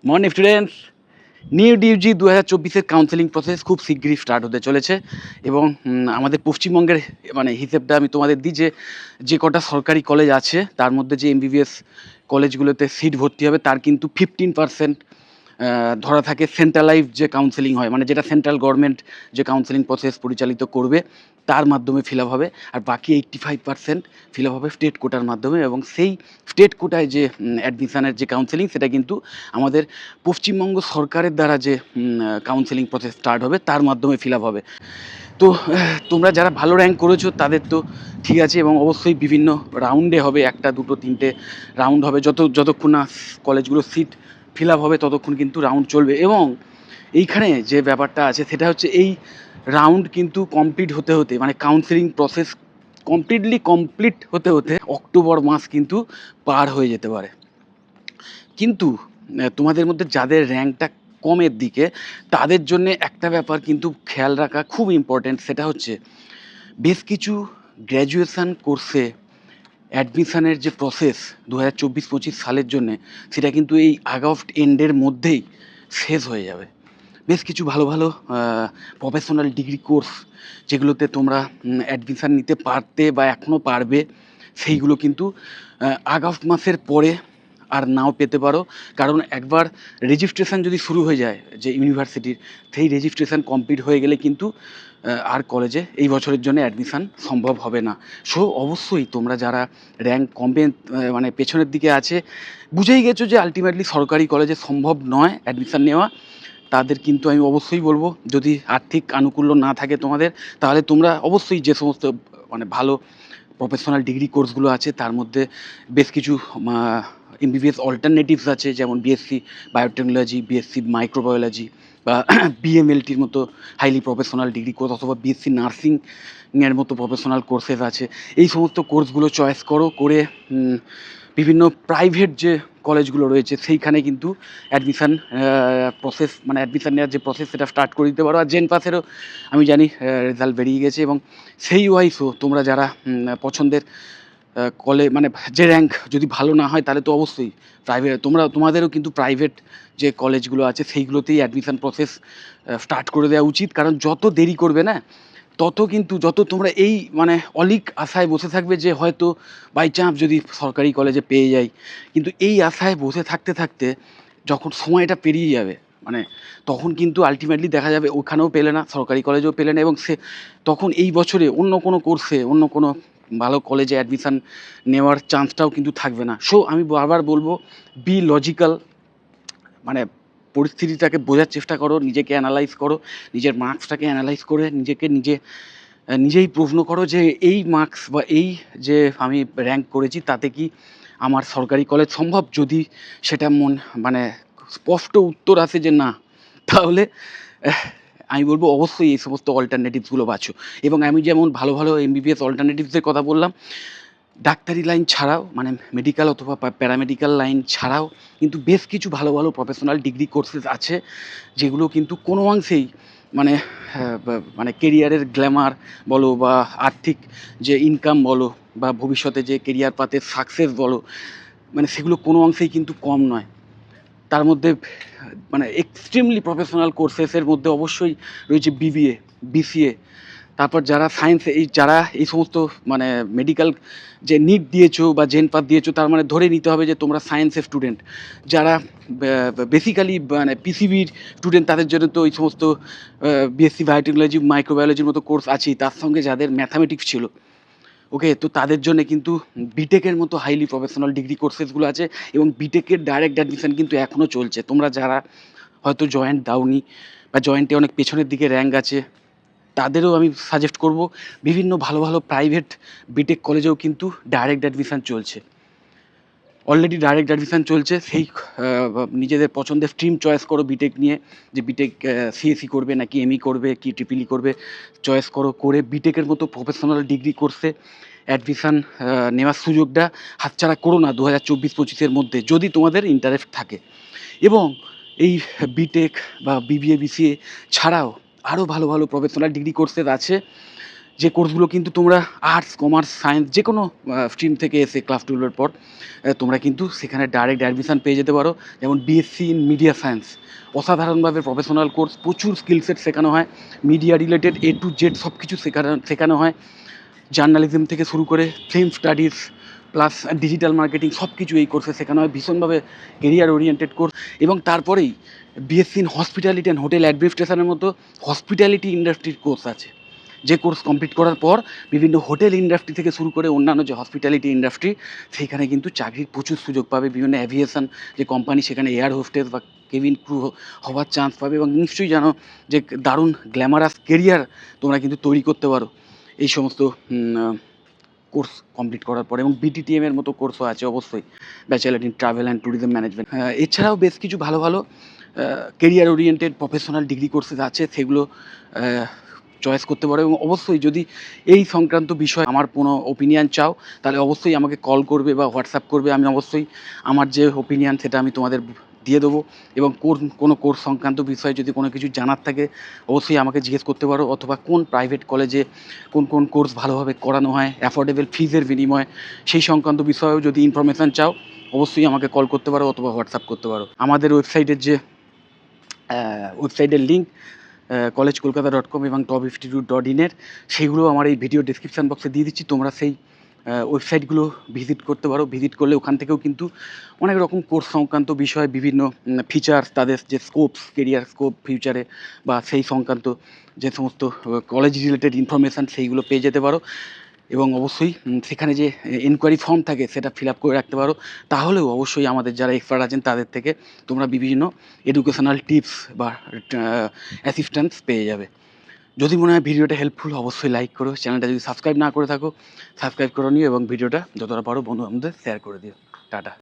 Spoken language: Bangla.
মর্নিং স্টুডেন্টস, নিউ ডিউজি 2024-এর কাউন্সেলিং প্রসেস খুব শীঘ্রই স্টার্ট হতে চলেছে এবং আমাদের পশ্চিমবঙ্গের মানে হিসেবটা আমি তোমাদের দিই যে কটা সরকারি কলেজ আছে তার মধ্যে যে এমবিবিএস কলেজগুলোতে সিট ভর্তি হবে তার কিন্তু 15% ধরা থাকে সেন্ট্রালাইজড যে কাউন্সেলিং হয়, মানে যেটা সেন্ট্রাল গভর্নমেন্ট যে কাউন্সেলিং প্রসেস পরিচালিত করবে তার মাধ্যমে ফিল আপ হবে, আর বাকি 85% ফিল আপ হবে স্টেট কোটার মাধ্যমে। এবং সেই স্টেট কোটায় যে অ্যাডমিশানের যে কাউন্সেলিং সেটা কিন্তু আমাদের পশ্চিমবঙ্গ সরকারের দ্বারা যে কাউন্সেলিং প্রসেস স্টার্ট হবে তার মাধ্যমে ফিল আপ হবে। তো তোমরা যারা ভালো র্যাঙ্ক করেছো তাদের তো ঠিক আছে, এবং অবশ্যই বিভিন্ন রাউন্ডে হবে, একটা দুটো তিনটে রাউন্ড হবে, যতক্ষণ না কলেজগুলো সিট ফিল আপ হবে ততক্ষণ কিন্তু রাউন্ড চলবে। এবং এইখানে যে ব্যাপারটা আছে সেটা হচ্ছে এই রাউন্ড কিন্তু কমপ্লিট হতে হতে, মানে কাউন্সেলিং প্রসেস কমপ্লিট হতে হতে অক্টোবর মাস কিন্তু পার হয়ে যেতে পারে। কিন্তু তোমাদের মধ্যে যাদের র্যাঙ্কটা কমের দিকে তাদের জন্য একটা ব্যাপার কিন্তু খেয়াল রাখা খুব ইম্পর্ট্যান্ট, সেটা হচ্ছে বেশ কিছু গ্র্যাজুয়েশান কোর্সে অ্যাডমিশানের যে প্রসেস 2024-25 সালের জন্যে সেটা কিন্তু এই আগস্ট এন্ডের মধ্যেই শেষ হয়ে যাবে। বেশ কিছু ভালো ভালো প্রফেশনাল ডিগ্রি কোর্স যেগুলোতে তোমরা অ্যাডমিশান নিতে পারতে বা এখনও পারবে, সেইগুলো কিন্তু আগস্ট মাসের পরে আর নাও পেতে পারো। কারণ একবার রেজিস্ট্রেশন যদি শুরু হয়ে যায় যে ইউনিভার্সিটির, সেই রেজিস্ট্রেশন কমপ্লিট হয়ে গেলে কিন্তু আর কলেজে এই বছরের জন্য অ্যাডমিশান সম্ভব হবে না। সো অবশ্যই তোমরা যারা র্যাঙ্ক কমে মানে পেছনের দিকে আছে, বুঝেই গেছো যে আলটিমেটলি সরকারি কলেজে সম্ভব নয় অ্যাডমিশান নেওয়া, তাদের কিন্তু আমি অবশ্যই বলবো, যদি আর্থিক আনুকূল্য না থাকে তোমাদের, তাহলে তোমরা অবশ্যই যে সমস্ত মানে ভালো প্রফেশনাল ডিগ্রি কোর্সগুলো আছে তার মধ্যে বেশ কিছু এমবিবিএস অল্টারনেটিভস আছে, যেমন বিএসসি বায়োটেকনোলজি, বিএসসি মাইক্রোবায়োলজি বা বিএমএলটির মতো হাইলি প্রফেশনাল ডিগ্রি কোর্স, অথবা বিএসসি নার্সিংয়ের মতো প্রফেশনাল কোর্সেস আছে। এই সমস্ত কোর্সগুলো চয়েস করো, করে বিভিন্ন প্রাইভেট যে কলেজগুলো রয়েছে সেইখানে কিন্তু অ্যাডমিশান প্রসেস, মানে অ্যাডমিশান নেওয়ার যে প্রসেস সেটা স্টার্ট করে দিতে পারো। আর জেন পাসেরও আমি জানি রেজাল্ট বেরিয়ে গেছে, এবং সেই ওয়াইজও তোমরা যারা পছন্দের মানে যে র্যাঙ্ক যদি ভালো না হয় তাহলে তো অবশ্যই তোমাদেরও কিন্তু প্রাইভেট যে কলেজগুলো আছে সেইগুলোতেই অ্যাডমিশান প্রসেস স্টার্ট করে দেওয়া উচিত। কারণ যত দেরি করবে না তত কিন্তু, যত তোমরা এই মানে অলীক আশায় বসে থাকবে যে হয়তো বাই চান্স যদি সরকারি কলেজে পেয়ে যাই, কিন্তু এই আশায় বসে থাকতে থাকতে যখন সময়টা পেরিয়ে যাবে, মানে তখন কিন্তু আলটিমেটলি দেখা যাবে ওখানেও পেলে না, সরকারি কলেজেও পেলে না, এবং তখন এই বছরে অন্য কোনো কোর্সে অন্য কোনো ভালো কলেজে অ্যাডমিশান নেওয়ার চান্সটাও কিন্তু থাকবে না। সো আমি বারবার বলবো, বি লজিক্যাল, মানে পরিস্থিতিটাকে বোঝার চেষ্টা করো, নিজেকে অ্যানালাইজ করো, নিজের মার্কসটাকে অ্যানালাইজ করে নিজেই প্রশ্ন করো যে এই মার্কস বা এই যে আমি র্যাঙ্ক করেছি তাতে কি আমার সরকারি কলেজ সম্ভব। যদি সেটা মানে স্পষ্ট উত্তর আসে যে না, তাহলে আমি বলবো অবশ্যই এই সমস্ত অল্টারনেটিভসগুলো বাছো। এবং আমি যেমন ভালো ভালো এমবিবিএস অল্টারনেটিভসের কথা বললাম, ডাক্তারি লাইন ছাড়াও, মানে মেডিকেল অথবা প্যারামেডিক্যাল লাইন ছাড়াও কিন্তু বেশ কিছু ভালো ভালো প্রফেশনাল ডিগ্রি কোর্সেস আছে যেগুলো কিন্তু কোনো অংশেই মানে মানে কেরিয়ারের গ্ল্যামার বলো বা আর্থিক যে ইনকাম বলো বা ভবিষ্যতে যে কেরিয়ার পাতে সাকসেস বলো, মানে সেগুলো কোনো অংশেই কিন্তু কম নয়। তার মধ্যে মানে এক্সট্রিমলি প্রফেশনাল কোর্সেসের মধ্যে অবশ্যই রয়েছে বিবিএ, বিসিএ, তারপর যারা যারা এই সমস্ত মানে মেডিকেল যে নিট দিয়েছো বা জেন পাস দিয়েছো, তার মানে ধরে নিতে হবে যে তোমরা সায়েন্সের স্টুডেন্ট। যারা বেসিক্যালি মানে পিসিবির স্টুডেন্ট তাদের জন্য তো ওই সমস্ত বিএসসি বায়োটেকনোলজি, মাইক্রোবায়োলজির মতো কোর্স আছেই, তার সঙ্গে যাদের ম্যাথামেটিক্স ছিল, ওকে, তো তাদের জন্য কিন্তু বিটেকের মতো হাইলি প্রফেশনাল ডিগ্রি কোর্সেসগুলো আছে, এবং বিটেকের ডাইরেক্ট অ্যাডমিশন কিন্তু এখনও চলছে। তোমরা যারা হয়তো জয়েন্ট দাওনি বা জয়েন্টে অনেক পেছনের দিকে র্যাঙ্ক আছে, তাদেরও আমি সাজেস্ট করব, বিভিন্ন ভালো ভালো প্রাইভেট বিটেক কলেজেও কিন্তু ডাইরেক্ট অ্যাডমিশান চলছে, অলরেডি ডাইরেক্ট অ্যাডমিশান চলছে। সেই নিজেদের পছন্দের স্ট্রিম চয়েস করো বিটেক নিয়ে, যে বিটেক সিএসি করবে নাকি এমই করবে কি ট্রিপলই করবে, চয়েস করো, করে বিটেকের মতো প্রফেশনাল ডিগ্রি কোর্সে অ্যাডমিশান নেওয়ার সুযোগটা হাতছাড়া করো না 2024-25-এর মধ্যে, যদি তোমাদের ইন্টারেস্ট থাকে। এবং এই বিটেক বা বিবিএ, বিসিএ ছাড়াও আরও ভালো ভালো প্রফেশনাল ডিগ্রি কোর্সেস আছে যে কোর্সগুলো কিন্তু তোমরা আর্টস, কমার্স, সায়েন্স যে কোনো স্ট্রিম থেকে এসে ক্লাস 12 এর পর তোমরা কিন্তু সেখানে ডাইরেক্ট অ্যাডমিশন পেয়ে যেতে পারো। যেমন বিএসসি ইন মিডিয়া সায়েন্স, অসাধারণভাবে প্রফেশনাল কোর্স, প্রচুর স্কিল সেট শেখানো হয়, media related A to Z সব কিছু শেখানো হয়। জার্নালিজম থেকে শুরু করে film studies plus digital marketing সব কিছু এই কোর্সে শেখানো হয়। ভীষণভাবে কেরিয়ার ওরিয়েন্টেড কোর্স। এবং তারপরেই BSc in hospitality and hotel অ্যাডমিনিস্ট্রেশনের মতো হসপিটালিটি ইন্ডাস্ট্রির কোর্স আছে, যে কোর্স কমপ্লিট করার পর বিভিন্ন হোটেল ইন্ডাস্ট্রি থেকে শুরু করে অন্যান্য যে হসপিটালিটি ইন্ডাস্ট্রি সেইখানে কিন্তু চাকরির প্রচুর সুযোগ পাবে। বিভিন্ন অ্যাভিয়েশন যে কোম্পানি সেখানে এয়ার হোস্টেস বা কেবিন ক্রু হওয়ার চান্স পাবে। এবং নিশ্চয়ই জানো যে দারুণ গ্ল্যামারাস কেরিয়ার তোমরা কিন্তু তৈরি করতে পারো এই সমস্ত কোর্স কমপ্লিট করার পর। এবং বিটিটিএম এর মতো কোর্সও আছে অবশ্যই, bachelor in travel and tourism management. এছাড়াও বেশ কিছু ভালো ভালো career oriented professional degree courses আছে, সেগুলো চয়েস করতে পারো। এবং অবশ্যই যদি এই সংক্রান্ত বিষয়ে আমার কোনো ওপিনিয়ন চাও তাহলে অবশ্যই আমাকে কল করবে বা হোয়াটসঅ্যাপ করবে। আমি অবশ্যই আমার যে ওপিনিয়ন সেটা আমি তোমাদের দিয়ে দেবো। এবং কোনো কোর্স সংক্রান্ত বিষয়ে যদি কোনো কিছু জানার থাকে অবশ্যই আমাকে জিজ্ঞেস করতে পারো, অথবা কোন প্রাইভেট কলেজে কোন কোন কোর্স ভালোভাবে করানো হয় অ্যাফোর্ডেবল ফিজের বিনিময়ে সেই সংক্রান্ত বিষয়েও যদি ইনফরমেশান চাও অবশ্যই আমাকে কল করতে পারো অথবা হোয়াটসঅ্যাপ করতে পারো। আমাদের ওয়েবসাইটের যে ওয়েবসাইটের লিঙ্ক collegekolkata.com এবং top institute.in এর সেইগুলো আমার এই ভিডিও ডেসক্রিপশান বক্সে দিয়ে দিচ্ছি। তোমরা সেই ওয়েবসাইটগুলো ভিজিট করতে পারো। ভিজিট করলে ওখান থেকেও কিন্তু অনেক রকম কোর্স সংক্রান্ত বিষয়, বিভিন্ন ফিচার্স, তাদের যে স্কোপস, কেরিয়ার স্কোপ ফিউচারে বা সেই সংক্রান্ত যে সমস্ত কলেজ রিলেটেড ইনফরমেশান সেইগুলো পেয়ে যেতে পারো। এবং অবশ্যই সেখানে যে এনকোয়ারি ফর্ম থাকে সেটা ফিল আপ করে রাখতে পারো। তাহলেও অবশ্যই আমাদের যারা এক্সপার্ট আছেন তাদের থেকে তোমরা বিভিন্ন এডুকেশনাল টিপস বা অ্যাসিস্ট্যান্স পেয়ে যাবে। যদি মনে হয় ভিডিওটা হেল্পফুল অবশ্যই লাইক করো। চ্যানেলটা যদি সাবস্ক্রাইব না করে থাকো সাবস্ক্রাইব করে নিও এবং ভিডিওটা যতটা পারো বন্ধু বান্ধবদের শেয়ার করে দিও। টাটা।